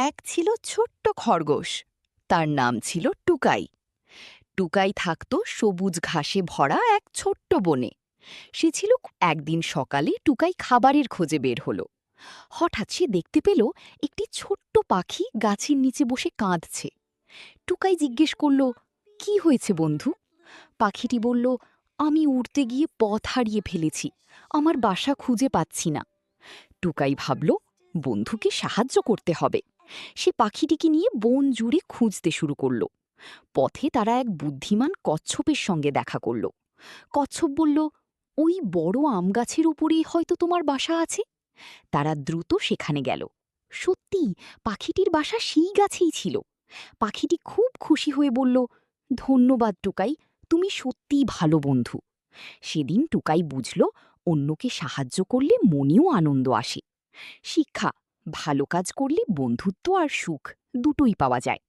এক ছিল ছোট্ট খরগোশ। তার নাম ছিল টুকাই। টুকাই থাকত সবুজ ঘাসে ভরা এক ছোট্ট বনে। সে ছিল একদিন সকালে টুকাই খাবারের খোঁজে বের হলো। হঠাৎ সে দেখতে পেল একটি ছোট্ট পাখি গাছের নিচে বসে কাঁদছে। টুকাই জিজ্ঞেস করল, কি হয়েছে বন্ধু? পাখিটি বলল, আমি উড়তে গিয়ে পথ হারিয়ে ফেলেছি, আমার বাসা খুঁজে পাচ্ছি না। টুকাই ভাবল, বন্ধুকে সাহায্য করতে হবে। সে পাখিটিকে নিয়ে বন জুড়ে খুঁজতে শুরু করল। পথে তারা এক বুদ্ধিমান কচ্ছপের সঙ্গে দেখা করল। কচ্ছপ বলল, ওই বড় আম গাছের উপরেই হয়তো তোমার বাসা আছে। তারা দ্রুত সেখানে গেল। সত্যি, পাখিটির বাসা সেই গাছেই ছিল। পাখিটি খুব খুশি হয়ে বলল, ধন্যবাদ টুকাই, তুমি সত্যিই ভালো বন্ধু। সেদিন টুকাই বুঝল, অন্যকে সাহায্য করলে মনেও আনন্দ আসে। শিক্ষা: ভালো কাজ করলে বন্ধুত্ব আর সুখ দুটোই পাওয়া যায়।